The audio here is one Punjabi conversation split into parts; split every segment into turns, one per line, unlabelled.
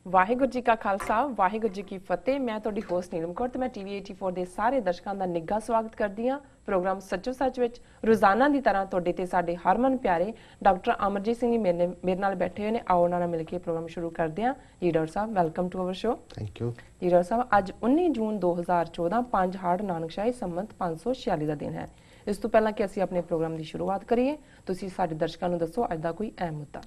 ਵਾਹਿਗੁਰੂ ਜੀ ਕਾ ਖਾਲਸਾ ਵਾਹਿਗੁਰੂ ਜੀ ਕੀ ਫਤਿਹ। ਮੈਂ ਤੁਹਾਡੀ ਹੋਸਟ ਨੀਲਮ ਕੌਰ ਤੇ ਮੈਂ ਟੀਵੀ 84 ਦੇ ਸਾਰੇ ਦਰਸ਼ਕਾਂ ਦਾ ਨਿੱਘਾ ਸਵਾਗਤ ਕਰਦੀ ਹਾਂ ਪ੍ਰੋਗਰਾਮ ਸੱਚੋ ਸੱਚ ਵਿੱਚ। ਰੋਜ਼ਾਨਾ ਦੀ ਤਰ੍ਹਾਂ ਤੁਹਾਡੇ ਤੇ ਸਾਡੇ ਹਰਮਨ ਪਿਆਰੇ ਡਾਕਟਰ ਅਮਰਜੀਤ ਸਿੰਘ ਜੀ ਮੇਰੇ ਨਾਲ ਬੈਠੇ ਹੋਏ ਨੇ। ਆਓ ਉਹਨਾਂ ਨਾਲ ਮਿਲ ਕੇ ਪ੍ਰੋਗਰਾਮ ਸ਼ੁਰੂ ਕਰਦੇ ਹਾਂ। ਜੀ ਡਾਕਟਰ ਸਾਹਿਬ, welcome to our show.
Thank you
ਜੀ ਡਾਕਟਰ ਸਾਹਿਬ, ਅੱਜ 19 ਜੂਨ 2014 5 ਹਾੜ ਨਾਨਕਸ਼ਾਹੀ ਸੰਮਤ 546 ਦਾ ਦਿਨ ਹੈ। ਇਸ ਤੋਂ ਪਹਿਲਾਂ ਕਿ ਅਸੀਂ ਆਪਣੇ ਪ੍ਰੋਗਰਾਮ ਦੀ ਸ਼ੁਰੂਆਤ ਕਰੀਏ, ਤੁਸੀਂ ਸਾਡੇ ਦਰਸ਼ਕਾਂ ਨੂੰ ਦੱਸੋ ਅੱਜ ਦਾ ਕੋਈ ਅਹਿਮ ਮੁੱਦਾ।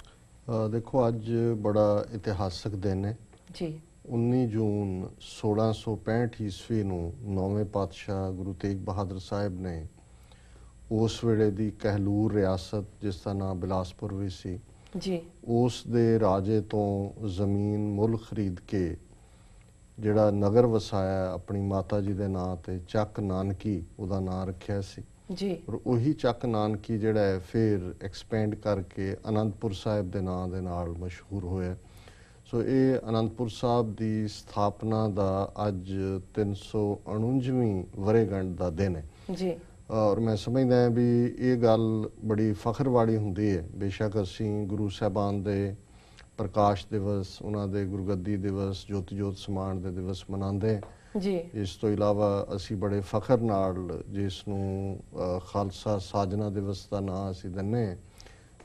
ਦੇਖੋ, ਅੱਜ ਬੜਾ ਇਤਿਹਾਸਕ ਦਿਨ ਹੈ
ਜੀ।
19 ਜੂਨ 1665 ਈਸਵੀ ਨੂੰ ਨੌਵੇਂ ਪਾਤਸ਼ਾਹ ਗੁਰੂ ਤੇਗ ਬਹਾਦਰ ਸਾਹਿਬ ਨੇ ਉਸ ਵੇਲੇ ਦੀ ਕਹਿਲੂਰ ਰਿਆਸਤ, ਜਿਸ ਦਾ ਨਾਮ ਬਿਲਾਸਪੁਰ ਵੀ ਸੀ
ਜੀ,
ਉਸ ਦੇ ਰਾਜੇ ਤੋਂ ਜ਼ਮੀਨ ਮੁੱਲ ਖਰੀਦ ਕੇ ਜਿਹੜਾ ਨਗਰ ਵਸਾਇਆ ਆਪਣੀ ਮਾਤਾ ਜੀ ਦੇ ਨਾਂ ਤੇ, ਚੱਕ ਨਾਨਕੀ ਉਹਦਾ ਨਾਂ ਰੱਖਿਆ ਸੀ
ਜੀ।
ਔਰ ਉਹੀ ਚੱਕ ਨਾਨਕੀ ਜਿਹੜਾ ਹੈ ਫਿਰ ਐਕਸਪੈਂਡ ਕਰਕੇ ਅਨੰਦਪੁਰ ਸਾਹਿਬ ਦੇ ਨਾਂ ਦੇ ਨਾਲ ਮਸ਼ਹੂਰ ਹੋਇਆ। ਸੋ ਇਹ ਅਨੰਦਪੁਰ ਸਾਹਿਬ ਦੀ ਸਥਾਪਨਾ ਦਾ ਅੱਜ 349ਵੀਂ ਵਰ੍ਹੇਗੰਢ ਦਾ ਦਿਨ ਹੈ
ਜੀ।
ਔਰ ਮੈਂ ਸਮਝਦਾ ਹਾਂ ਵੀ ਇਹ ਗੱਲ ਬੜੀ ਫਖਰ ਵਾਲੀ ਹੁੰਦੀ ਹੈ। ਬੇਸ਼ੱਕ ਅਸੀਂ ਗੁਰੂ ਸਾਹਿਬਾਨ ਦੇ ਪ੍ਰਕਾਸ਼ ਦਿਵਸ, ਉਹਨਾਂ ਦੇ ਗੁਰਗੱਦੀ ਦਿਵਸ, ਜੋਤੀ ਜੋਤ ਸਮਾਨ ਦੇ ਦਿਵਸ ਮਨਾਉਂਦੇ
ਜੀ।
ਇਸ ਤੋਂ ਇਲਾਵਾ ਅਸੀਂ ਬੜੇ ਫਖਰ ਨਾਲ ਜਿਸ ਨੂੰ ਖਾਲਸਾ ਸਾਜਨਾ ਦਿਵਸ ਦਾ ਨਾਂ ਅਸੀਂ ਦਿੰਦੇ ਹਾਂ,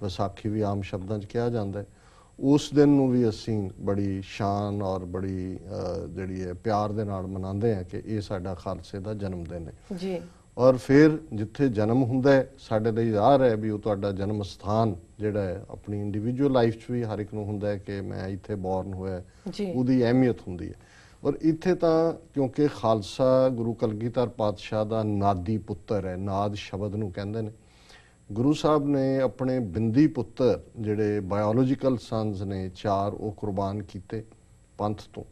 ਵਿਸਾਖੀ ਵੀ ਆਮ ਸ਼ਬਦਾਂ 'ਚ ਕਿਹਾ ਜਾਂਦਾ ਹੈ, ਉਸ ਦਿਨ ਨੂੰ ਵੀ ਅਸੀਂ ਬੜੀ ਸ਼ਾਨ ਔਰ ਬੜੀ ਜਿਹੜੀ ਹੈ ਪਿਆਰ ਦੇ ਨਾਲ ਮਨਾਉਂਦੇ ਹਾਂ ਕਿ ਇਹ ਸਾਡਾ ਖਾਲਸੇ ਦਾ ਜਨਮ ਦਿਨ ਹੈ
ਜੀ।
ਔਰ ਫਿਰ ਜਿੱਥੇ ਜਨਮ ਹੁੰਦਾ ਹੈ ਸਾਡੇ ਲਈ ਜ਼ਾਹਰ ਹੈ ਵੀ ਉਹ ਤੁਹਾਡਾ ਜਨਮ ਸਥਾਨ ਜਿਹੜਾ ਹੈ ਆਪਣੀ ਇੰਡੀਵਿਜੂਅਲ ਲਾਈਫ 'ਚ ਵੀ ਹਰ ਇੱਕ ਨੂੰ ਹੁੰਦਾ ਹੈ ਕਿ ਮੈਂ ਇੱਥੇ ਬੋਰਨ ਹੋਇਆ, ਉਹਦੀ ਅਹਿਮੀਅਤ ਹੁੰਦੀ ਹੈ। ਔਰ ਇੱਥੇ ਤਾਂ ਕਿਉਂਕਿ ਖਾਲਸਾ ਗੁਰੂ ਕਲਗੀਧਰ ਪਾਤਸ਼ਾਹ ਦਾ ਨਾਦੀ ਪੁੱਤਰ ਹੈ, ਨਾਦ ਸ਼ਬਦ ਨੂੰ ਕਹਿੰਦੇ ਨੇ। ਗੁਰੂ ਸਾਹਿਬ ਨੇ ਆਪਣੇ ਬਿੰਦੀ ਪੁੱਤਰ ਜਿਹੜੇ ਬਾਇਓਲੋਜੀਕਲ ਸਨਸ ਨੇ 4 ਉਹ ਕੁਰਬਾਨ ਕੀਤੇ ਪੰਥ ਤੋਂ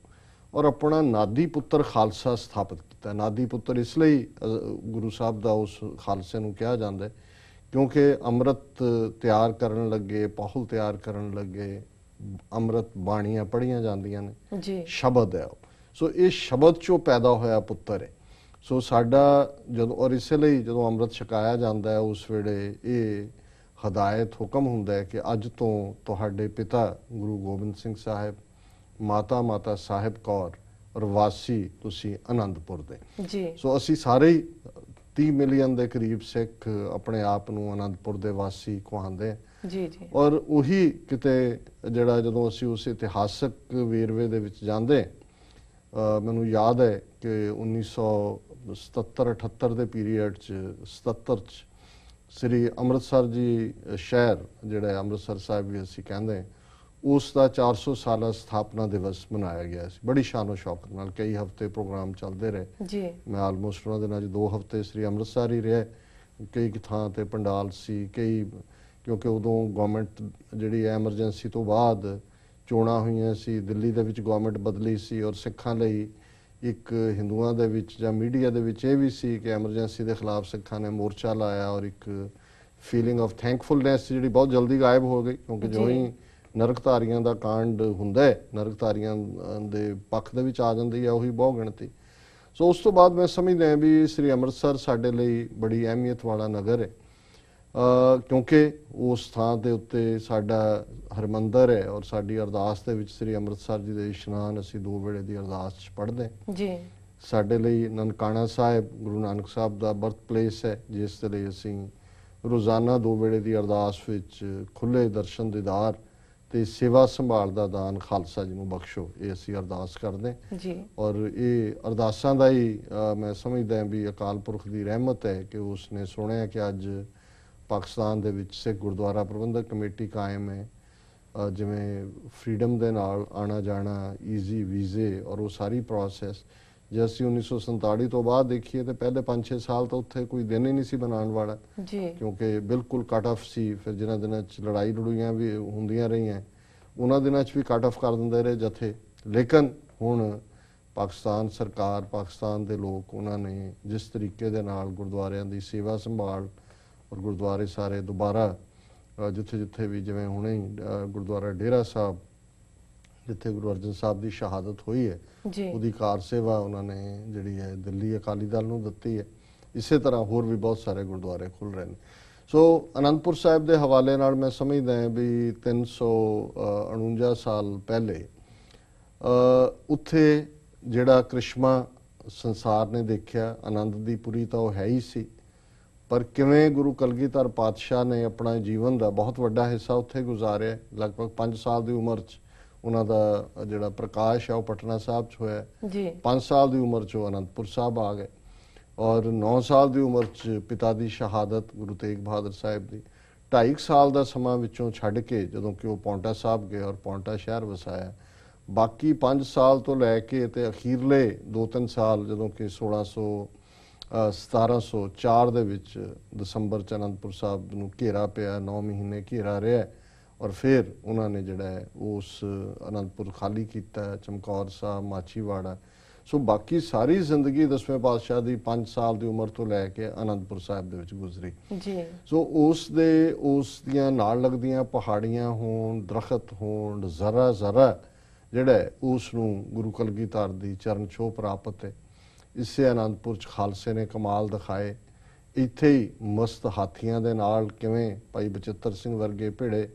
ਔਰ ਆਪਣਾ ਨਾਦੀ ਪੁੱਤਰ ਖਾਲਸਾ ਸਥਾਪਿਤ ਕੀਤਾ। ਨਾਦੀ ਪੁੱਤਰ ਇਸ ਲਈ ਗੁਰੂ ਸਾਹਿਬ ਦਾ ਉਸ ਖਾਲਸੇ ਨੂੰ ਕਿਹਾ ਜਾਂਦਾ ਕਿਉਂਕਿ ਅੰਮ੍ਰਿਤ ਤਿਆਰ ਕਰਨ ਲੱਗੇ, ਪਾਹੁਲ ਤਿਆਰ ਕਰਨ ਲੱਗੇ, ਅੰਮ੍ਰਿਤ ਬਾਣੀਆਂ ਪੜ੍ਹੀਆਂ ਜਾਂਦੀਆਂ ਨੇ ਜੀ, ਸ਼ਬਦ ਹੈ ਉਹ। ਸੋ ਇਹ ਸ਼ਬਦ 'ਚੋਂ ਪੈਦਾ ਹੋਇਆ ਪੁੱਤਰ ਹੈ। ਸੋ ਸਾਡਾ ਜਦੋਂ ਔਰ ਇਸੇ ਲਈ ਜਦੋਂ ਅੰਮ੍ਰਿਤ ਛਕਾਇਆ ਜਾਂਦਾ ਹੈ ਉਸ ਵੇਲੇ ਇਹ ਹਦਾਇਤ ਹੁਕਮ ਹੁੰਦਾ ਹੈ ਕਿ ਅੱਜ ਤੋਂ ਤੁਹਾਡੇ ਪਿਤਾ ਗੁਰੂ ਗੋਬਿੰਦ ਸਿੰਘ ਸਾਹਿਬ, ਮਾਤਾ ਸਾਹਿਬ ਕੌਰ ਔਰ ਵਾਸੀ ਤੁਸੀਂ ਅਨੰਦਪੁਰ ਦੇ ਜੀ। ਸੋ ਅਸੀਂ ਸਾਰੇ ਹੀ 30 ਮਿਲੀਅਨ ਦੇ ਕਰੀਬ ਸਿੱਖ ਆਪਣੇ ਆਪ ਨੂੰ ਅਨੰਦਪੁਰ ਦੇ ਵਾਸੀ ਕਹਾਉਂਦੇ ਜੀ ਜੀ। ਔਰ ਉਹੀ ਕਿਤੇ ਜਿਹੜਾ ਜਦੋਂ ਅਸੀਂ ਉਸ ਇਤਿਹਾਸਕ ਵੇਰਵੇ ਦੇ ਵਿੱਚ ਜਾਂਦੇ, ਮੈਨੂੰ ਯਾਦ ਹੈ ਕਿ 1977-78 ਦੇ ਪੀਰੀਅਡ 'ਚ 77 'ਚ ਸ੍ਰੀ ਅੰਮ੍ਰਿਤਸਰ ਜੀ ਸ਼ਹਿਰ ਜਿਹੜਾ ਅੰਮ੍ਰਿਤਸਰ ਸਾਹਿਬ ਵੀ ਅਸੀਂ ਕਹਿੰਦੇ, ਉਸ ਦਾ 400 ਸਾਲਾ ਸਥਾਪਨਾ ਦਿਵਸ ਮਨਾਇਆ ਗਿਆ ਸੀ ਬੜੀ ਸ਼ਾਨੋ ਸ਼ੌਕਤ ਨਾਲ। ਕਈ ਹਫ਼ਤੇ ਪ੍ਰੋਗਰਾਮ ਚੱਲਦੇ ਰਹੇ ਜੀ। ਮੈਂ ਆਲਮੋਸਟ ਉਹਨਾਂ ਦਿਨਾਂ 'ਚ 2 ਹਫ਼ਤੇ ਸ੍ਰੀ ਅੰਮ੍ਰਿਤਸਰ ਹੀ ਰਿਹਾ। ਕਈ ਥਾਂ ਤੇ ਪੰਡਾਲ ਸੀ, ਕਈ ਕਿਉਂਕਿ ਉਦੋਂ ਗੌਰਮੈਂਟ ਜਿਹੜੀ ਐਮਰਜੈਂਸੀ ਤੋਂ ਬਾਅਦ ਚੋਣਾਂ ਹੋਈਆਂ ਸੀ, ਦਿੱਲੀ ਦੇ ਵਿੱਚ ਗੌਰਮੈਂਟ ਬਦਲੀ ਸੀ ਔਰ ਸਿੱਖਾਂ ਲਈ ਇੱਕ ਹਿੰਦੂਆਂ ਦੇ ਵਿੱਚ ਜਾਂ ਮੀਡੀਆ ਦੇ ਵਿੱਚ ਇਹ ਵੀ ਸੀ ਕਿ ਐਮਰਜੈਂਸੀ ਦੇ ਖਿਲਾਫ ਸਿੱਖਾਂ ਨੇ ਮੋਰਚਾ ਲਾਇਆ ਔਰ ਇੱਕ ਫੀਲਿੰਗ ਆਫ ਥੈਂਕਫੁਲਨੈਸ ਜਿਹੜੀ ਬਹੁਤ ਜਲਦੀ ਗਾਇਬ ਹੋ ਗਈ ਕਿਉਂਕਿ ਜੋ ਹੀ ਨਰਕਧਾਰੀਆਂ ਦਾ ਕਾਂਡ ਹੁੰਦਾ ਹੈ, ਨਰਕਧਾਰੀਆਂ ਦੇ ਪੱਖ ਦੇ ਵਿੱਚ ਆ ਜਾਂਦੀ ਹੈ ਉਹੀ ਬਹੁ ਗਿਣਤੀ। ਸੋ ਉਸ ਤੋਂ ਬਾਅਦ ਮੈਂ ਸਮਝਦਾ ਹਾਂ ਵੀ ਸ੍ਰੀ ਅੰਮ੍ਰਿਤਸਰ ਸਾਡੇ ਲਈ ਬੜੀ ਅਹਿਮੀਅਤ ਵਾਲਾ ਨਗਰ ਹੈ ਕਿਉਂਕਿ ਉਸ ਥਾਂ ਦੇ ਉੱਤੇ ਸਾਡਾ ਹਰਮੰਦਰ ਹੈ ਔਰ ਸਾਡੀ ਅਰਦਾਸ ਦੇ ਵਿੱਚ ਸ੍ਰੀ ਅੰਮ੍ਰਿਤਸਰ ਜੀ ਦੇ ਇਸ਼ਨਾਨ ਅਸੀਂ 2 ਵੇਲੇ ਦੀ ਅਰਦਾਸ 'ਚ ਪੜ੍ਹਦੇ ਜੀ। ਸਾਡੇ ਲਈ ਨਨਕਾਣਾ ਸਾਹਿਬ ਗੁਰੂ ਨਾਨਕ ਸਾਹਿਬ ਦਾ ਬਰਥ ਪਲੇਸ ਹੈ, ਜਿਸ ਦੇ ਲਈ ਅਸੀਂ ਰੋਜ਼ਾਨਾ 2 ਵੇਲੇ ਦੀ ਅਰਦਾਸ ਵਿੱਚ ਖੁੱਲ੍ਹੇ ਦਰਸ਼ਨ ਦੀਦਾਰ ਤੇ ਸੇਵਾ ਸੰਭਾਲ ਦਾ ਦਾਨ ਖਾਲਸਾ ਜੀ ਨੂੰ ਬਖਸ਼ੋ, ਇਹ ਅਸੀਂ ਅਰਦਾਸ ਕਰਦੇ ਜੀ। ਔਰ ਇਹ ਅਰਦਾਸਾਂ ਦਾ ਹੀ ਮੈਂ ਸਮਝਦਾ ਵੀ ਅਕਾਲ ਪੁਰਖ ਦੀ ਰਹਿਮਤ ਹੈ ਕਿ ਉਸਨੇ ਸੁਣਿਆ ਕਿ ਅੱਜ ਪਾਕਿਸਤਾਨ ਦੇ ਵਿੱਚ ਸਿੱਖ ਗੁਰਦੁਆਰਾ ਪ੍ਰਬੰਧਕ ਕਮੇਟੀ ਕਾਇਮ ਹੈ। ਜਿਵੇਂ ਫਰੀडम ਦੇ ਨਾਲ ਆਣਾ ਜਾਣਾ, ਈਜ਼ੀ ਵੀਜ਼ੇ ਔਰ ਉਹ ਸਾਰੀ ਪ੍ਰੋਸੈਸ, ਜੇ ਅਸੀਂ 1947 ਤੋਂ ਬਾਅਦ ਦੇਖੀਏ ਤਾਂ ਪਹਿਲੇ 5-6 ਸਾਲ ਤਾਂ ਉੱਥੇ ਕੋਈ ਦਿਨ ਹੀ ਨਹੀਂ ਸੀ ਬਣਾਉਣ ਵਾਲਾ ਜੀ ਕਿਉਂਕਿ ਬਿਲਕੁਲ ਕੱਟ ਆਫ ਸੀ। ਫਿਰ ਜਿਨ੍ਹਾਂ ਦਿਨਾਂ 'ਚ ਲੜਾਈਆਂ ਵੀ ਹੁੰਦੀਆਂ ਰਹੀਆਂ ਉਹਨਾਂ ਦਿਨਾਂ 'ਚ ਵੀ ਕੱਟ ਆਫ ਕਰ ਦਿੰਦੇ ਰਹੇ ਜਥੇ। ਲੇਕਿਨ ਹੁਣ ਪਾਕਿਸਤਾਨ ਸਰਕਾਰ, ਪਾਕਿਸਤਾਨ ਦੇ ਲੋਕ, ਉਹਨਾਂ ਨੇ ਜਿਸ ਤਰੀਕੇ ਦੇ ਨਾਲ ਗੁਰਦੁਆਰਿਆਂ ਦੀ ਸੇਵਾ ਸੰਭਾਲ ਔਰ ਗੁਰਦੁਆਰੇ ਸਾਰੇ ਦੁਬਾਰਾ ਜਿੱਥੇ ਜਿੱਥੇ ਵੀ, ਜਿਵੇਂ ਹੁਣੇ ਹੀ ਗੁਰਦੁਆਰਾ ਡੇਰਾ ਸਾਹਿਬ ਜਿੱਥੇ ਗੁਰੂ ਅਰਜਨ ਸਾਹਿਬ ਦੀ ਸ਼ਹਾਦਤ ਹੋਈ ਹੈ ਉਹਦੀ ਕਾਰ ਸੇਵਾ ਉਹਨਾਂ ਨੇ ਜਿਹੜੀ ਹੈ ਦਿੱਲੀ ਅਕਾਲੀ ਦਲ ਨੂੰ ਦਿੱਤੀ ਹੈ। ਇਸੇ ਤਰ੍ਹਾਂ ਹੋਰ ਵੀ ਬਹੁਤ ਸਾਰੇ ਗੁਰਦੁਆਰੇ ਖੁੱਲ੍ਹ ਰਹੇ ਨੇ। ਸੋ ਅਨੰਦਪੁਰ ਸਾਹਿਬ ਦੇ ਹਵਾਲੇ ਨਾਲ ਮੈਂ ਸਮਝਦਾ ਹਾਂ ਵੀ 349 ਸਾਲ ਪਹਿਲੇ ਉੱਥੇ ਜਿਹੜਾ ਕ੍ਰਿਸ਼ਮਾ ਸੰਸਾਰ ਨੇ ਦੇਖਿਆ, ਆਨੰਦ ਦੀ ਪੁਰੀ ਤਾਂ ਉਹ ਹੈ ਹੀ ਸੀ, ਪਰ ਕਿਵੇਂ ਗੁਰੂ ਕਲਗੀਧਰ ਪਾਤਸ਼ਾਹ ਨੇ ਆਪਣਾ ਜੀਵਨ ਦਾ ਬਹੁਤ ਵੱਡਾ ਹਿੱਸਾ ਉੱਥੇ ਗੁਜ਼ਾਰਿਆ। ਲਗਭਗ 5 ਸਾਲ ਦੀ ਉਮਰ 'ਚ ਉਹਨਾਂ ਦਾ ਜਿਹੜਾ ਪ੍ਰਕਾਸ਼ ਹੈ ਉਹ ਪਟਨਾ ਸਾਹਿਬ 'ਚ ਹੋਇਆ
ਜੀ।
5 ਸਾਲ ਦੀ ਉਮਰ 'ਚ ਉਹ ਅਨੰਦਪੁਰ ਸਾਹਿਬ ਆ ਗਏ ਔਰ 9 ਸਾਲ ਦੀ ਉਮਰ 'ਚ ਪਿਤਾ ਦੀ ਸ਼ਹਾਦਤ ਗੁਰੂ ਤੇਗ ਬਹਾਦਰ ਸਾਹਿਬ ਦੀ। 2.5 ਸਾਲ ਦਾ ਸਮਾਂ ਵਿੱਚੋਂ ਛੱਡ ਕੇ ਜਦੋਂ ਕਿ ਉਹ ਪੌਂਟਾ ਸਾਹਿਬ ਗਏ ਔਰ ਪੌਂਟਾ ਸ਼ਹਿਰ ਵਸਾਇਆ, ਬਾਕੀ 5 ਸਾਲ ਤੋਂ ਲੈ ਕੇ ਤੇ ਅਖੀਰਲੇ 2-3 ਸਾਲ ਜਦੋਂ ਕਿ 1704 ਦੇ ਵਿੱਚ ਦਸੰਬਰ 'ਚ ਅਨੰਦਪੁਰ ਸਾਹਿਬ ਨੂੰ ਘੇਰਾ ਪਿਆ, 9 ਮਹੀਨੇ ਘੇਰਾ ਰਿਹਾ ਔਰ ਫਿਰ ਉਹਨਾਂ ਨੇ ਜਿਹੜਾ ਹੈ ਉਸ ਅਨੰਦਪੁਰ ਖਾਲੀ ਕੀਤਾ, ਚਮਕੌਰ ਸਾਹਿਬ, ਮਾਛੀਵਾੜਾ। ਸੋ ਬਾਕੀ ਸਾਰੀ ਜ਼ਿੰਦਗੀ 10ਵੇਂ ਪਾਤਸ਼ਾਹ ਦੀ 5 ਸਾਲ ਦੀ ਉਮਰ ਤੋਂ ਲੈ ਕੇ ਅਨੰਦਪੁਰ ਸਾਹਿਬ ਦੇ ਵਿੱਚ ਗੁਜ਼ਰੀ
ਜੀ।
ਸੋ ਉਸ ਦੀਆਂ ਨਾਲ ਲੱਗਦੀਆਂ ਪਹਾੜੀਆਂ ਹੋਣ, ਦਰਖਤ ਹੋਣ, ਜ਼ਰਾ ਜ਼ਰਾ ਜਿਹੜਾ ਉਸ ਨੂੰ ਗੁਰੂ ਕਲਗੀਧਰ ਦੀ ਚਰਨ ਛੋਹ ਪ੍ਰਾਪਤ ਹੈ। ਇਸੇ ਅਨੰਦਪੁਰ 'ਚ ਖਾਲਸੇ ਨੇ ਕਮਾਲ ਦਿਖਾਏ। ਇੱਥੇ ਹੀ ਮਸਤ ਹਾਥੀਆਂ ਦੇ ਨਾਲ ਕਿਵੇਂ ਭਾਈ ਬਚਿੱਤਰ ਸਿੰਘ ਵਰਗੇ ਭਿੜੇ,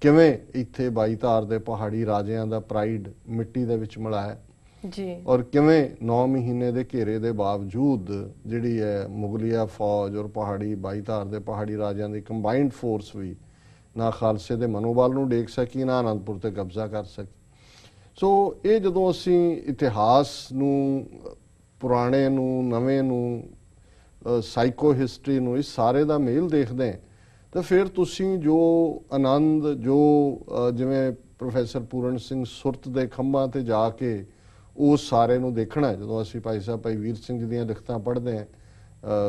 ਕਿਵੇਂ ਇੱਥੇ 22 ਧਾਰ ਦੇ ਪਹਾੜੀ ਰਾਜਿਆਂ ਦਾ ਪ੍ਰਾਈਡ ਮਿੱਟੀ ਦੇ ਵਿੱਚ ਮਿਲਾਇਆ
ਜੀ,
ਔਰ ਕਿਵੇਂ 9 ਮਹੀਨੇ ਦੇ ਘੇਰੇ ਦੇ ਬਾਵਜੂਦ ਜਿਹੜੀ ਹੈ ਮੁਗਲਿਆ ਫੌਜ ਔਰ ਪਹਾੜੀ 22 ਧਾਰ ਦੇ ਪਹਾੜੀ ਰਾਜਿਆਂ ਦੀ ਕੰਬਾਈਨਡ ਫੋਰਸ ਵੀ ਨਾ ਖਾਲਸੇ ਦੇ ਮਨੋਬਲ ਨੂੰ ਡੇਗ ਸਕੀ, ਨਾ ਅਨੰਦਪੁਰ ਤੇ ਕਬਜ਼ਾ ਕਰ ਸਕੀ। ਸੋ ਇਹ ਜਦੋਂ ਅਸੀਂ ਇਤਿਹਾਸ ਨੂੰ, ਪੁਰਾਣੇ ਨੂੰ, ਨਵੇਂ ਨੂੰ, ਸਾਈਕੋ ਹਿਸਟਰੀ ਨੂੰ, ਇਸ ਸਾਰੇ ਦਾ ਮੇਲ ਦੇਖਦੇ ਹਾਂ ਤਾਂ ਫਿਰ ਤੁਸੀਂ ਜੋ ਆਨੰਦ, ਜੋ ਜਿਵੇਂ ਪ੍ਰੋਫੈਸਰ ਪੂਰਨ ਸਿੰਘ ਸੁਰਤ ਦੇ ਖੰਭਾਂ ਤੇ ਜਾ ਕੇ ਉਸ ਸਾਰੇ ਨੂੰ ਦੇਖਣਾ। ਜਦੋਂ ਅਸੀਂ ਭਾਈ ਸਾਹਿਬ ਭਾਈ ਵੀਰ ਸਿੰਘ ਜੀ ਦੀਆਂ ਲਿਖਤਾਂ ਪੜ੍ਹਦੇ ਹਾਂ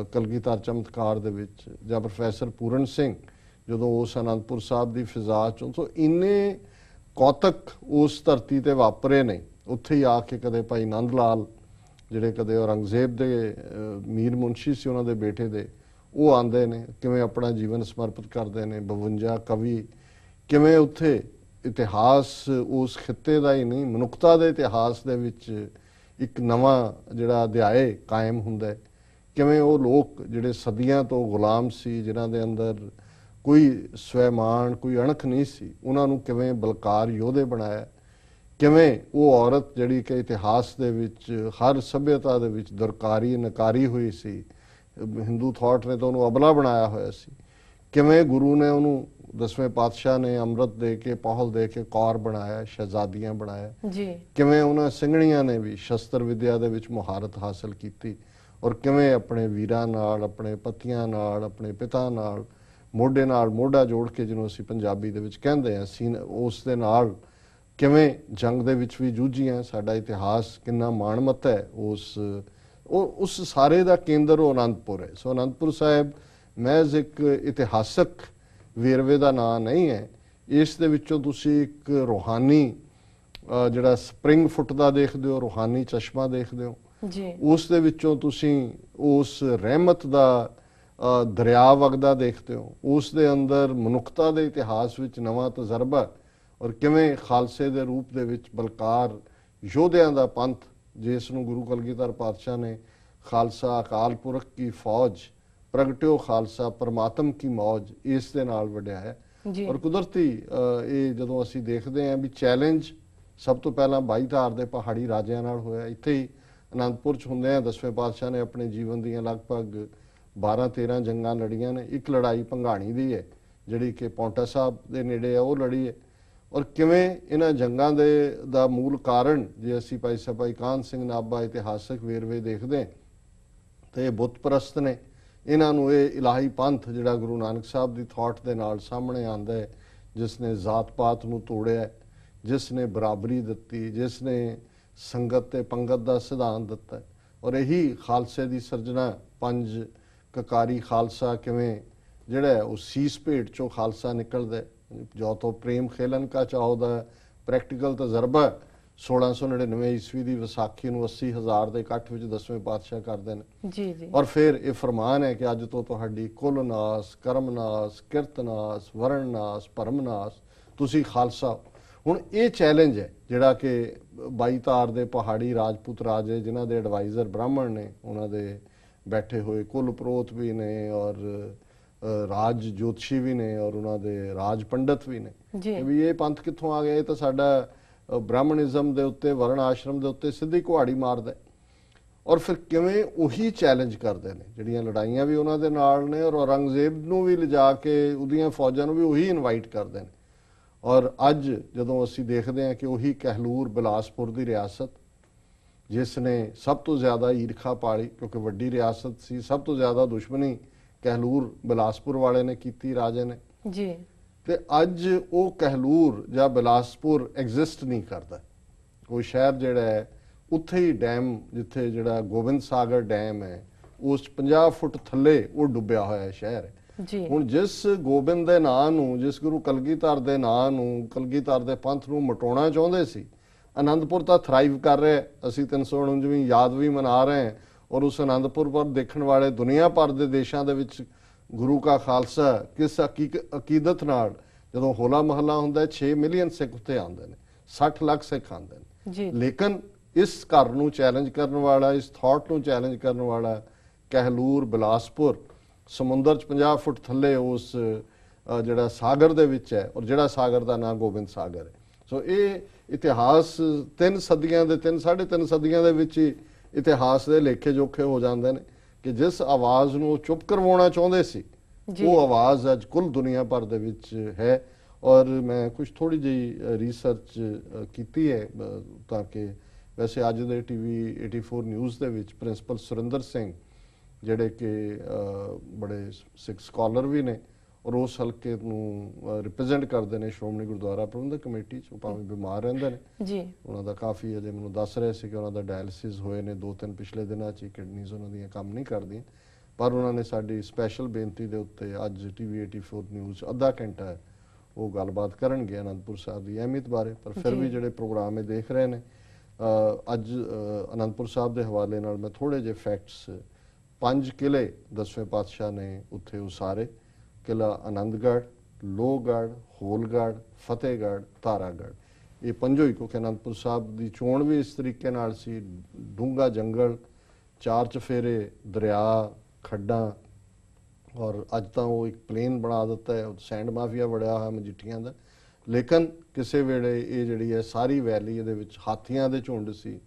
ਕਲਗੀਧਰ ਚਮਤਕਾਰ ਦੇ ਵਿੱਚ, ਜਾਂ ਪ੍ਰੋਫੈਸਰ ਪੂਰਨ ਸਿੰਘ ਜਦੋਂ ਉਸ ਅਨੰਦਪੁਰ ਸਾਹਿਬ ਦੀ ਫਿਜ਼ਾ 'ਚੋਂ, ਸੋ ਇੰਨੇ ਕੌਤਕ ਉਸ ਧਰਤੀ ਤੇ ਵਾਪਰੇ ਨੇ। ਉੱਥੇ ਹੀ ਆ ਕੇ ਕਦੇ ਭਾਈ ਨੰਦ ਲਾਲ ਜਿਹੜੇ ਕਦੇ ਔਰੰਗਜ਼ੇਬ ਦੇ ਮੀਰ ਮੁਨਸ਼ੀ ਸੀ ਉਹਨਾਂ ਦੇ ਬੇਟੇ ਦੇ, ਉਹ ਆਉਂਦੇ ਨੇ, ਕਿਵੇਂ ਆਪਣਾ ਜੀਵਨ ਸਮਰਪਿਤ ਕਰਦੇ ਨੇ। 52 ਕਵੀ ਕਿਵੇਂ ਉੱਥੇ ਇਤਿਹਾਸ ਉਸ ਖਿੱਤੇ ਦਾ ਹੀ ਨਹੀਂ, ਮਨੁੱਖਤਾ ਦੇ ਇਤਿਹਾਸ ਦੇ ਵਿੱਚ ਇੱਕ ਨਵਾਂ ਜਿਹੜਾ ਅਧਿਆਏ ਕਾਇਮ ਹੁੰਦਾ। ਕਿਵੇਂ ਉਹ ਲੋਕ ਜਿਹੜੇ ਸਦੀਆਂ ਤੋਂ ਗੁਲਾਮ ਸੀ, ਜਿਨ੍ਹਾਂ ਦੇ ਅੰਦਰ ਕੋਈ ਸਵੈਮਾਨ, ਕੋਈ ਅਣਖ ਨਹੀਂ ਸੀ, ਉਹਨਾਂ ਨੂੰ ਕਿਵੇਂ ਬਲਕਾਰ ਯੋਧੇ ਬਣਾਇਆ। ਕਿਵੇਂ ਉਹ ਔਰਤ ਜਿਹੜੀ ਕਿ ਇਤਿਹਾਸ ਦੇ ਵਿੱਚ ਹਰ ਸਭਿਅਤਾ ਦੇ ਵਿੱਚ ਦੁਰਕਾਰੀ, ਨਕਾਰੀ ਹੋਈ ਸੀ, ਹਿੰਦੂ ਥਾਟ ਨੇ ਤਾਂ ਉਹਨੂੰ ਅਬਲਾ ਬਣਾਇਆ ਹੋਇਆ ਸੀ। ਕਿਵੇਂ ਗੁਰੂ ਨੇ ਉਹਨੂੰ, 10ਵੇਂ ਪਾਤਸ਼ਾਹ ਨੇ ਅੰਮ੍ਰਿਤ ਦੇ ਕੇ, ਪਹੁਲ ਦੇ ਕੇ ਕੌਰ ਬਣਾਇਆ, ਸ਼ਹਿਜ਼ਾਦੀਆਂ ਬਣਾਇਆ
ਜੀ।
ਕਿਵੇਂ ਉਹਨਾਂ ਸਿੰਘਣੀਆਂ ਨੇ ਵੀ ਸ਼ਸਤਰ ਵਿਦਿਆ ਦੇ ਵਿੱਚ ਮੁਹਾਰਤ ਹਾਸਲ ਕੀਤੀ ਔਰ ਕਿਵੇਂ ਆਪਣੇ ਵੀਰਾਂ ਨਾਲ, ਆਪਣੇ ਪਤੀਆਂ ਨਾਲ, ਆਪਣੇ ਪਿਤਾ ਨਾਲ ਮੋਢੇ ਮੋਢਾ ਜੋੜ ਕੇ, ਜਿਹਨੂੰ ਅਸੀਂ ਪੰਜਾਬੀ ਦੇ ਵਿੱਚ ਕਹਿੰਦੇ ਹਾਂ, ਉਸ ਦੇ ਨਾਲ ਕਿਵੇਂ ਜੰਗ ਦੇ ਵਿੱਚ ਵੀ ਜੂਝੀਆਂ। ਸਾਡਾ ਇਤਿਹਾਸ ਕਿੰਨਾ ਮਾਣਮੱਤ ਹੈ। ਉਸ ਸਾਰੇ ਦਾ ਕੇਂਦਰ ਉਹ ਅਨੰਦਪੁਰ ਹੈ। ਸੋ ਅਨੰਦਪੁਰ ਸਾਹਿਬ ਮਹਿਜ਼ ਇੱਕ ਇਤਿਹਾਸਕ ਵੇਰਵੇ ਦਾ ਨਾਂ ਨਹੀਂ ਹੈ, ਇਸ ਦੇ ਵਿੱਚੋਂ ਤੁਸੀਂ ਇੱਕ ਰੂਹਾਨੀ ਜਿਹੜਾ ਸਪਰਿੰਗ ਫੁੱਟਦਾ ਦੇਖਦੇ ਹੋ, ਰੂਹਾਨੀ ਚਸ਼ਮਾ ਦੇਖਦੇ ਹੋ
ਜੀ।
ਉਸ ਦੇ ਵਿੱਚੋਂ ਤੁਸੀਂ ਉਸ ਰਹਿਮਤ ਦਾ ਦਰਿਆ ਵਗਦਾ ਦੇਖਦੇ ਹੋ। ਉਸ ਦੇ ਅੰਦਰ ਮਨੁੱਖਤਾ ਦੇ ਇਤਿਹਾਸ ਵਿੱਚ ਨਵਾਂ ਤਜਰਬਾ ਔਰ ਕਿਵੇਂ ਖਾਲਸੇ ਦੇ ਰੂਪ ਦੇ ਵਿੱਚ ਬਲਕਾਰ ਯੋਧਿਆਂ ਦਾ ਪੰਥ, ਜਿਸ ਨੂੰ ਗੁਰੂ ਕਲਗੀਧਰ ਪਾਤਸ਼ਾਹ ਨੇ ਖਾਲਸਾ ਅਕਾਲ ਪੁਰਖ ਕੀ ਫੌਜ, ਪ੍ਰਗਟਿਓ ਖਾਲਸਾ ਪਰਮਾਤਮ ਕੀ ਮੌਜ, ਇਸ ਦੇ ਨਾਲ ਵਡਿਆ ਹੈ। ਔਰ ਕੁਦਰਤੀ ਇਹ ਜਦੋਂ ਅਸੀਂ ਦੇਖਦੇ ਹਾਂ ਵੀ ਚੈਲੰਜ ਸਭ ਤੋਂ ਪਹਿਲਾਂ 22 ਧਾਰ ਦੇ ਪਹਾੜੀ ਰਾਜਿਆਂ ਨਾਲ ਹੋਇਆ। ਇੱਥੇ ਹੀ ਅਨੰਦਪੁਰ 'ਚ ਹੁੰਦੇ ਆ 10ਵੇਂ ਪਾਤਸ਼ਾਹ ਨੇ ਆਪਣੇ ਜੀਵਨ ਦੀਆਂ ਲਗਭਗ 12-13 ਜੰਗਾਂ ਲੜੀਆਂ ਨੇ। ਇੱਕ ਲੜਾਈ ਭੰਗਾਣੀ ਦੀ ਹੈ ਜਿਹੜੀ ਕਿ ਪੌਂਟਾ ਸਾਹਿਬ ਦੇ ਨੇੜੇ ਆ, ਉਹ ਲੜੀ ਹੈ। ਔਰ ਕਿਵੇਂ ਇਹਨਾਂ ਜੰਗਾਂ ਦਾ ਮੂਲ ਕਾਰਨ, ਜੇ ਅਸੀਂ ਭਾਈ ਸਾਹਿਬ ਭਾਈ ਕਾਹਨ ਸਿੰਘ ਨਾਭਾ ਇਤਿਹਾਸਕ ਵੇਰਵੇ ਦੇਖਦੇ ਤਾਂ ਇਹ ਬੁੱਤ ਪ੍ਰਸਤ ਨੇ। ਇਹਨਾਂ ਨੂੰ ਇਹ ਇਲਾਹੀ ਪੰਥ ਜਿਹੜਾ ਗੁਰੂ ਨਾਨਕ ਸਾਹਿਬ ਦੀ ਥਾਟ ਦੇ ਨਾਲ ਸਾਹਮਣੇ ਆਉਂਦਾ ਹੈ, ਜਿਸ ਨੇ ਜ਼ਾਤ ਪਾਤ ਨੂੰ ਤੋੜਿਆ, ਜਿਸ ਨੇ ਬਰਾਬਰੀ ਦਿੱਤੀ, ਜਿਸ ਨੇ ਸੰਗਤ ਤੇ ਪੰਗਤ ਦਾ ਸਿਧਾਂਤ ਦਿੱਤਾ। ਔਰ ਇਹੀ ਖਾਲਸੇ ਦੀ ਸਿਰਜਣਾ, 5 ਕਕਾਰੀ ਖਾਲਸਾ ਕਿਵੇਂ ਜਿਹੜਾ ਉਹ ਸੀਸ ਭੇਟ ਚੋਂ ਖਾਲਸਾ ਨਿਕਲਦਾ। ਜੋ ਤੋਂ ਪ੍ਰੇਮ ਖੇਲਨ ਕਾ ਚਾਹੋ ਦਾ ਪ੍ਰੈਕਟੀਕਲ ਤਜਰਬਾ 1699 ਈਸਵੀ ਦੀ ਵਿਸਾਖੀ ਨੂੰ 80,000 ਦੇ ਇਕੱਠ ਵਿੱਚ 10ਵੇਂ ਪਾਤਸ਼ਾਹ ਕਰਦੇ ਨੇ
ਜੀ ਜੀ।
ਔਰ ਫਿਰ ਇਹ ਫਰਮਾਨ ਹੈ ਕਿ ਅੱਜ ਤੋਂ ਤੁਹਾਡੀ ਕੁਲ ਨਾਸ, ਕਰਮ ਨਾਸ, ਕਿਰਤ ਨਾਸ, ਵਰਣ ਨਾਸ, ਭਰਮ ਨਾਸ, ਤੁਸੀਂ ਖਾਲਸਾ। ਹੁਣ ਇਹ ਚੈਲੰਜ ਹੈ ਜਿਹੜਾ ਕਿ 22 ਧਾਰ ਦੇ ਪਹਾੜੀ ਰਾਜਪੂਤ ਰਾਜੇ, ਜਿਨ੍ਹਾਂ ਦੇ ਐਡਵਾਈਜ਼ਰ ਬ੍ਰਾਹਮਣ ਨੇ, ਉਹਨਾਂ ਦੇ ਬੈਠੇ ਹੋਏ ਕੁਲ ਪ੍ਰੋਤ ਵੀ ਨੇ ਔਰ ਰਾਜ ਜੋਤਸ਼ੀ ਵੀ ਨੇ ਔਰ ਉਹਨਾਂ ਦੇ ਰਾਜ ਪੰਡਤ ਵੀ ਨੇ, ਵੀ ਇਹ ਪੰਥ ਕਿੱਥੋਂ ਆ ਗਿਆ, ਇਹ ਤਾਂ ਸਾਡਾ ਬ੍ਰਾਹਮਣਿਜ਼ਮ ਦੇ ਉੱਤੇ, ਵਰਣ ਆਸ਼ਰਮ ਦੇ ਉੱਤੇ ਸਿੱਧੀ ਕੁਹਾੜੀ ਮਾਰਦਾ ਔਰ ਫਿਰ ਕਿਵੇਂ ਉਹੀ ਚੈਲੰਜ ਕਰਦੇ ਨੇ। ਜਿਹੜੀਆਂ ਲੜਾਈਆਂ ਵੀ ਉਹਨਾਂ ਦੇ ਨਾਲ ਨੇ ਔਰ ਔਰੰਗਜ਼ੇਬ ਨੂੰ ਵੀ ਲਿਜਾ ਕੇ ਉਹਦੀਆਂ ਫੌਜਾਂ ਨੂੰ ਵੀ ਉਹੀ ਇਨਵਾਈਟ ਕਰਦੇ ਨੇ। ਔਰ ਅੱਜ ਜਦੋਂ ਅਸੀਂ ਦੇਖਦੇ ਹਾਂ ਕਿ ਉਹੀ ਕਹਿਲੂਰ ਬਿਲਾਸਪੁਰ ਦੀ ਰਿਆਸਤ ਜਿਸ ਨੇ ਸਭ ਤੋਂ ਜ਼ਿਆਦਾ ਈਰਖਾ ਪਾਲੀ, ਕਿਉਂਕਿ ਵੱਡੀ ਰਿਆਸਤ ਸੀ, ਸਭ ਤੋਂ ਜ਼ਿਆਦਾ ਦੁਸ਼ਮਣੀ ਕਹਿਲੂਰ ਬਿਲਾਸਪੁਰ ਵਾਲੇ ਨੇ ਕੀਤੀ, ਰਾਜੇ ਨੇ
ਜੀ।
ਤੇ ਅੱਜ ਉਹ ਕਹਿਲੂਰ ਜਾਂ ਬਿਲਾਸਪੁਰ ਐਗਜ਼ਿਸਟ ਨਹੀਂ ਕਰਦਾ। ਉਹ ਸ਼ਹਿਰ ਜਿਹੜਾ ਹੈ ਉੱਥੇ ਹੀ ਡੈਮ, ਜਿੱਥੇ ਜਿਹੜਾ ਗੋਬਿੰਦ ਸਾਗਰ ਡੈਮ ਹੈ ਉਸ 50 ਫੁੱਟ ਥੱਲੇ ਉਹ ਡੁੱਬਿਆ ਹੋਇਆ ਸ਼ਹਿਰ ਹੈ।
ਜੀ।
ਹੁਣ ਜਿਸ ਗੋਬਿੰਦ ਦੇ ਨਾਂ ਨੂੰ, ਜਿਸ ਗੁਰੂ ਕਲਗੀਧਰ ਦੇ ਨਾਂ ਨੂੰ, ਕਲਗੀਧਰ ਦੇ ਪੰਥ ਨੂੰ ਮਟਾਉਣਾ ਚਾਹੁੰਦੇ ਸੀ, ਆਨੰਦਪੁਰ ਤਾਂ ਥਰਾਈਵ ਕਰ ਰਿਹਾ। ਅਸੀਂ 349ਵੀਂ ਯਾਦ ਵੀ ਮਨਾ ਰਹੇ ਹਾਂ ਔਰ ਉਸ ਆਨੰਦਪੁਰ ਪਰ ਦੇਖਣ ਵਾਲੇ ਦੁਨੀਆ ਭਰ ਦੇ ਦੇਸ਼ਾਂ ਦੇ ਵਿੱਚ ਗੁਰੂ ਕਾ ਖਾਲਸਾ ਕਿਸ ਅਕੀਦਤ ਨਾਲ ਜਦੋਂ ਹੋਲਾ ਮਹੱਲਾ ਹੁੰਦਾ 6 ਮਿਲੀਅਨ ਸਿੱਖ ਉੱਥੇ ਆਉਂਦੇ ਨੇ, 60 ਲੱਖ ਸਿੱਖ ਆਉਂਦੇ ਨੇ
ਜੀ।
ਲੇਕਿਨ ਇਸ ਘਰ ਨੂੰ ਚੈਲੰਜ ਕਰਨ ਵਾਲਾ, ਇਸ ਥਾਟ ਨੂੰ ਚੈਲੰਜ ਕਰਨ ਵਾਲਾ ਕਹਿਲੂਰ ਬਿਲਾਸਪੁਰ ਸਮੁੰਦਰ 'ਚ 50 ਫੁੱਟ ਥੱਲੇ ਉਸ ਜਿਹੜਾ ਸਾਗਰ ਦੇ ਵਿੱਚ ਹੈ ਔਰ ਜਿਹੜਾ ਸਾਗਰ ਦਾ ਨਾਂ ਗੋਬਿੰਦ ਸਾਗਰ ਹੈ। ਸੋ ਇਹ ਇਤਿਹਾਸ 3 ਸਦੀਆਂ ਦੇ 3.5 ਸਦੀਆਂ ਦੇ ਵਿੱਚ ਹੀ ਇਤਿਹਾਸ ਦੇ ਲੇਖੇ ਜੋਖੇ ਹੋ ਜਾਂਦੇ ਨੇ ਕਿ ਜਿਸ ਆਵਾਜ਼ ਨੂੰ ਚੁੱਪ ਕਰਵਾਉਣਾ ਚਾਹੁੰਦੇ ਸੀ ਉਹ ਆਵਾਜ਼ ਅੱਜ ਕੁੱਲ ਦੁਨੀਆ ਭਰ ਦੇ ਵਿੱਚ ਹੈ। ਔਰ ਮੈਂ ਕੁਝ ਥੋੜੀ ਜਿਹੀ ਰਿਸਰਚ ਕੀਤੀ ਹੈ ਤਾਂ ਕਿ ਵੈਸੇ ਅੱਜ ਦੇ ਟੀਵੀ 84 ਨਿਊਜ਼ ਦੇ ਵਿੱਚ ਪ੍ਰਿੰਸੀਪਲ ਸੁਰਿੰਦਰ ਸਿੰਘ ਜਿਹੜੇ ਕਿ ਬੜੇ ਸਿੱਖ ਸਕਾਲਰ ਵੀ ਨੇ ਔਰ ਉਸ ਹਲਕੇ ਨੂੰ ਰਿਪਰੈਜ਼ੈਂਟ ਕਰਦੇ ਨੇ ਸ਼੍ਰੋਮਣੀ ਗੁਰਦੁਆਰਾ ਪ੍ਰਬੰਧਕ ਕਮੇਟੀ 'ਚ, ਉਹ ਭਾਵੇਂ ਬਿਮਾਰ ਰਹਿੰਦੇ ਨੇ ਜੀ। ਉਹਨਾਂ ਦਾ ਕਾਫੀ ਅਜੇ ਮੈਨੂੰ ਦੱਸ ਰਹੇ ਸੀ ਕਿ ਉਹਨਾਂ ਦਾ ਡਾਇਲਿਸਿਸ ਹੋਏ ਨੇ 2-3 ਪਿਛਲੇ ਦਿਨਾਂ 'ਚ, ਕਿਡਨੀਜ਼ ਉਹਨਾਂ ਦੀਆਂ ਕੰਮ ਨਹੀਂ ਕਰਦੀਆਂ, ਪਰ ਉਹਨਾਂ ਨੇ ਸਾਡੀ ਸਪੈਸ਼ਲ ਬੇਨਤੀ ਦੇ ਉੱਤੇ ਅੱਜ ਟੀਵੀ 84 ਨਿਊਜ਼ ਅੱਧਾ ਘੰਟਾ ਉਹ ਗੱਲਬਾਤ ਕਰਨਗੇ ਆਨੰਦਪੁਰ ਸਾਹਿਬ ਦੀ ਅਹਿਮੀਅਤ ਬਾਰੇ। ਪਰ ਫਿਰ ਵੀ ਜਿਹੜੇ ਪ੍ਰੋਗਰਾਮ ਇਹ ਦੇਖ ਰਹੇ ਨੇ ਅੱਜ ਆਨੰਦਪੁਰ ਸਾਹਿਬ ਦੇ ਹਵਾਲੇ ਨਾਲ ਮੈਂ ਥੋੜੇ ਜਿਹੇ ਫੈਕਟਸ, 5 ਕਿਲੇ 10ਵੇਂ ਪਾਤਸ਼ਾਹ ਨੇ ਉੱਥੇ ਉਸਾਰੇ, ਕਿਲਾ ਆਨੰਦਗੜ੍ਹ, ਲੋਹਗੜ੍ਹ, ਹੋਲਗੜ੍ਹ, ਫਤਿਹਗੜ੍ਹ, ਤਾਰਾਗੜ੍ਹ। ਇਹ ਪੰਜੋ ਹੀ, ਕਿਉਂਕਿ ਆਨੰਦਪੁਰ ਸਾਹਿਬ ਦੀ ਚੋਣ ਵੀ ਇਸ ਤਰੀਕੇ ਨਾਲ ਸੀ, ਡੂੰਘਾ ਜੰਗਲ, 4 ਚਫੇਰੇ, ਦਰਿਆ, ਖੱਡਾਂ, ਔਰ ਅੱਜ ਤਾਂ ਉਹ ਇੱਕ ਪਲੇਨ ਬਣਾ ਦਿੱਤਾ ਹੈ, ਸੈਂਡ ਮਾਫੀਆ ਬੜਿਆ ਹੋਇਆ ਮਜੀਠੀਆਂ ਦਾ। ਲੇਕਿਨ ਕਿਸੇ ਵੇਲੇ ਇਹ ਜਿਹੜੀ ਹੈ ਸਾਰੀ ਵੈਲੀ ਇਹਦੇ ਵਿੱਚ ਹਾਥੀਆਂ ਦੇ ਝੁੰਡ ਸੀ,